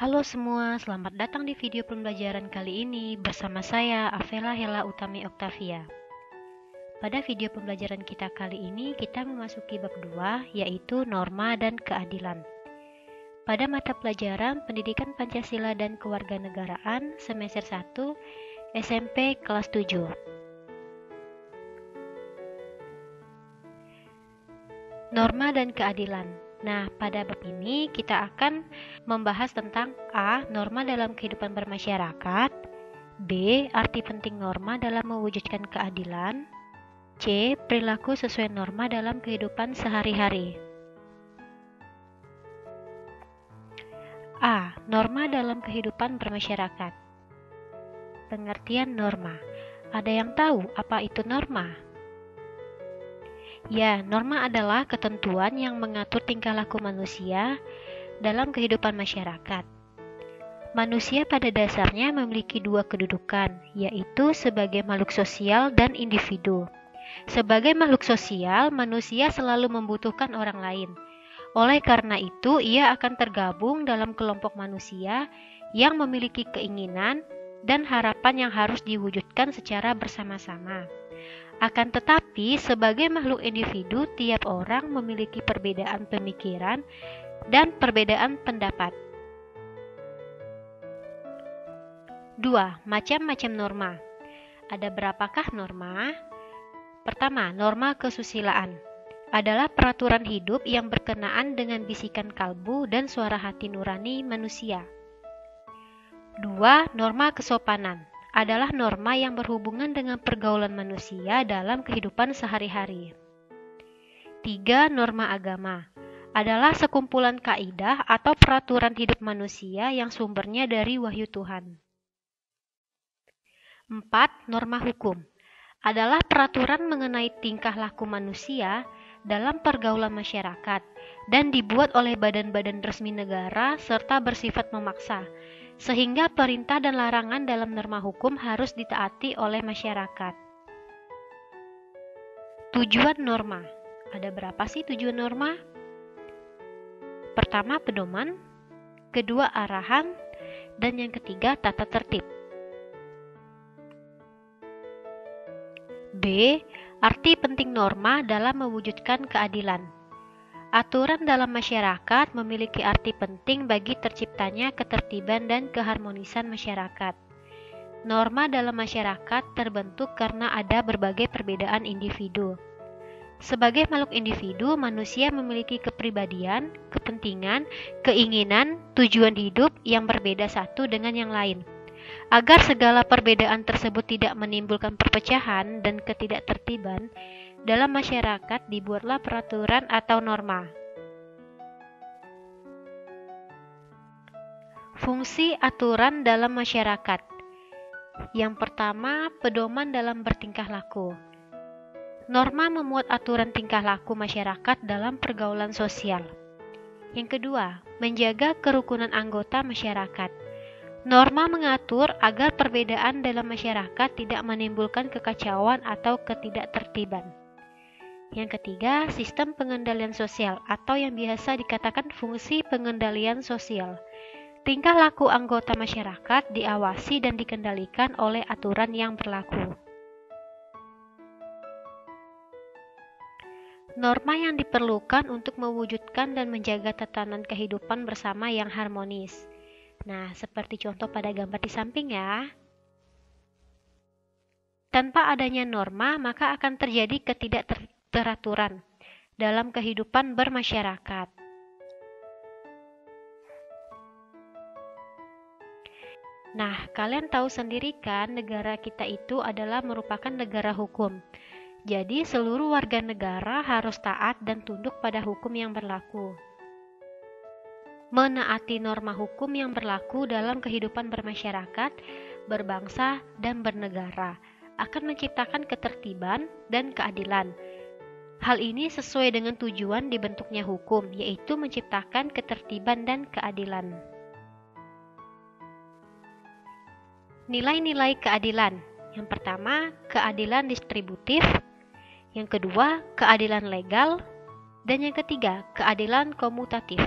Halo semua, selamat datang di video pembelajaran kali ini bersama saya Avela Hela Utami Oktavia. Pada video pembelajaran kita kali ini kita memasuki bab 2 yaitu norma dan keadilan. Pada mata pelajaran Pendidikan Pancasila dan Kewarganegaraan semester 1 SMP kelas 7. Norma dan keadilan. Nah, pada bab ini kita akan membahas tentang A. Norma dalam kehidupan bermasyarakat, B. Arti penting norma dalam mewujudkan keadilan, C. Perilaku sesuai norma dalam kehidupan sehari-hari. A. Norma dalam kehidupan bermasyarakat. Pengertian norma. Ada yang tahu apa itu norma? Ya, norma adalah ketentuan yang mengatur tingkah laku manusia dalam kehidupan masyarakat. Manusia pada dasarnya memiliki dua kedudukan, yaitu sebagai makhluk sosial dan individu. Sebagai makhluk sosial, manusia selalu membutuhkan orang lain. Oleh karena itu, ia akan tergabung dalam kelompok manusia yang memiliki keinginan dan harapan yang harus diwujudkan secara bersama-sama. Akan tetapi, sebagai makhluk individu, tiap orang memiliki perbedaan pemikiran dan perbedaan pendapat. 2. Macam-macam norma. Ada berapakah norma? Pertama, norma kesusilaan adalah peraturan hidup yang berkenaan dengan bisikan kalbu dan suara hati nurani manusia. 2. Norma kesopanan adalah norma yang berhubungan dengan pergaulan manusia dalam kehidupan sehari-hari. 3. Norma agama adalah sekumpulan kaidah atau peraturan hidup manusia yang sumbernya dari wahyu Tuhan. 4. Norma hukum adalah peraturan mengenai tingkah laku manusia dalam pergaulan masyarakat dan dibuat oleh badan-badan resmi negara serta bersifat memaksa, sehingga perintah dan larangan dalam norma hukum harus ditaati oleh masyarakat. Tujuan norma. Ada berapa sih tujuan norma? Pertama, pedoman, kedua, arahan, dan yang ketiga, tata tertib. B. Arti penting norma dalam mewujudkan keadilan. Aturan dalam masyarakat memiliki arti penting bagi terciptanya ketertiban dan keharmonisan masyarakat. Norma dalam masyarakat terbentuk karena ada berbagai perbedaan individu. Sebagai makhluk individu, manusia memiliki kepribadian, kepentingan, keinginan, tujuan hidup yang berbeda satu dengan yang lain. Agar segala perbedaan tersebut tidak menimbulkan perpecahan dan ketidaktertiban, dalam masyarakat dibuatlah peraturan atau norma. Fungsi aturan dalam masyarakat. Yang pertama, pedoman dalam bertingkah laku. Norma memuat aturan tingkah laku masyarakat dalam pergaulan sosial. Yang kedua, menjaga kerukunan anggota masyarakat. Norma mengatur agar perbedaan dalam masyarakat tidak menimbulkan kekacauan atau ketidaktertiban. Yang ketiga, sistem pengendalian sosial atau yang biasa dikatakan fungsi pengendalian sosial. Tingkah laku anggota masyarakat diawasi dan dikendalikan oleh aturan yang berlaku. Norma yang diperlukan untuk mewujudkan dan menjaga tatanan kehidupan bersama yang harmonis. Nah, seperti contoh pada gambar di samping ya. Tanpa adanya norma, maka akan terjadi ketidakteraturan dalam kehidupan bermasyarakat. Nah, kalian tahu sendiri kan negara kita itu adalah merupakan negara hukum. Jadi, seluruh warga negara harus taat dan tunduk pada hukum yang berlaku. Menaati norma hukum yang berlaku dalam kehidupan bermasyarakat, berbangsa, dan bernegara akan menciptakan ketertiban dan keadilan. Hal ini sesuai dengan tujuan dibentuknya hukum, yaitu menciptakan ketertiban dan keadilan. Nilai-nilai keadilan. Yang pertama, keadilan distributif. Yang kedua, keadilan legal. Dan yang ketiga, keadilan komutatif.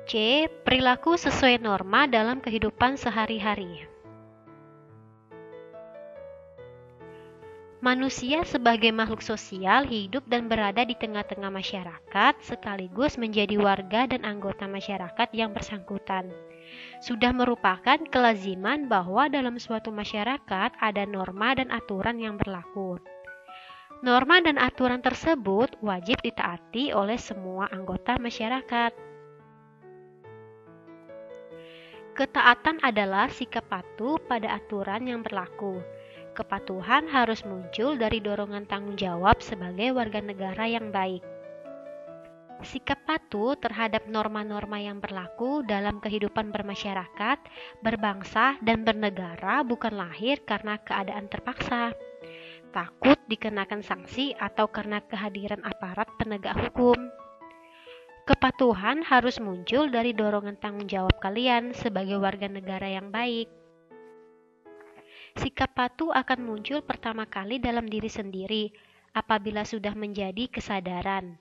C. Perilaku sesuai norma dalam kehidupan sehari-hari. Manusia sebagai makhluk sosial hidup dan berada di tengah-tengah masyarakat sekaligus menjadi warga dan anggota masyarakat yang bersangkutan. Sudah merupakan kelaziman bahwa dalam suatu masyarakat ada norma dan aturan yang berlaku. Norma dan aturan tersebut wajib ditaati oleh semua anggota masyarakat. Ketaatan adalah sikap patuh pada aturan yang berlaku. Kepatuhan harus muncul dari dorongan tanggung jawab sebagai warga negara yang baik. Sikap patuh terhadap norma-norma yang berlaku dalam kehidupan bermasyarakat, berbangsa, dan bernegara bukan lahir karena keadaan terpaksa, takut dikenakan sanksi, atau karena kehadiran aparat penegak hukum. Kepatuhan harus muncul dari dorongan tanggung jawab kalian sebagai warga negara yang baik. Sikap patuh akan muncul pertama kali dalam diri sendiri apabila sudah menjadi kesadaran.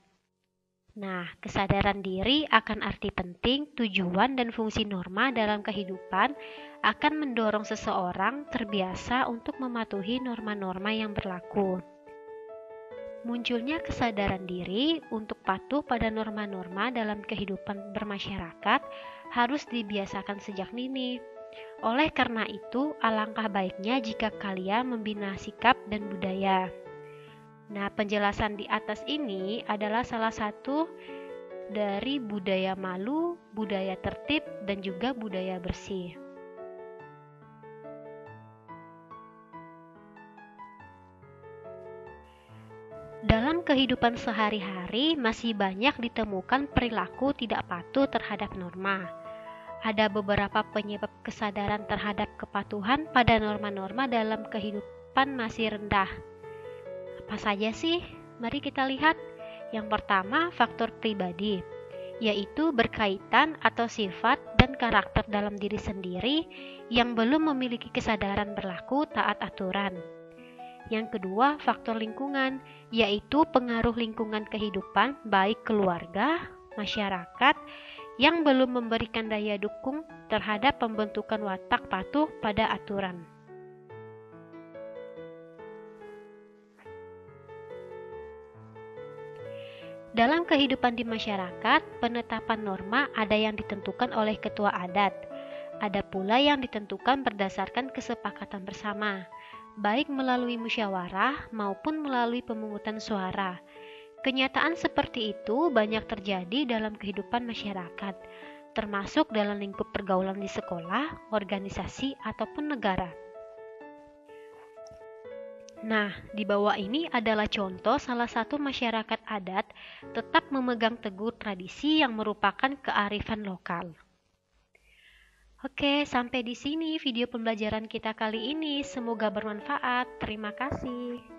Nah, kesadaran diri akan arti penting, tujuan, dan fungsi norma dalam kehidupan akan mendorong seseorang terbiasa untuk mematuhi norma-norma yang berlaku. Munculnya kesadaran diri untuk patuh pada norma-norma dalam kehidupan bermasyarakat harus dibiasakan sejak dini. Oleh karena itu, alangkah baiknya jika kalian membina sikap dan budaya. Nah, penjelasan di atas ini adalah salah satu dari budaya malu, budaya tertib, dan juga budaya bersih. Dalam kehidupan sehari-hari masih banyak ditemukan perilaku tidak patuh terhadap norma. Ada beberapa penyebab kesadaran terhadap kepatuhan pada norma-norma dalam kehidupan masih rendah. Apa saja sih? Mari kita lihat. Yang pertama, faktor pribadi, yaitu berkaitan atau sifat dan karakter dalam diri sendiri yang belum memiliki kesadaran berlaku taat aturan. Yang kedua, faktor lingkungan, yaitu pengaruh lingkungan kehidupan baik keluarga, masyarakat, yang belum memberikan daya dukung terhadap pembentukan watak patuh pada aturan. Dalam kehidupan di masyarakat, penetapan norma ada yang ditentukan oleh ketua adat, ada pula yang ditentukan berdasarkan kesepakatan bersama, baik melalui musyawarah maupun melalui pemungutan suara. Kenyataan seperti itu banyak terjadi dalam kehidupan masyarakat, termasuk dalam lingkup pergaulan di sekolah, organisasi, ataupun negara. Nah, di bawah ini adalah contoh salah satu masyarakat adat tetap memegang teguh tradisi yang merupakan kearifan lokal. Oke, sampai di sini video pembelajaran kita kali ini. Semoga bermanfaat. Terima kasih.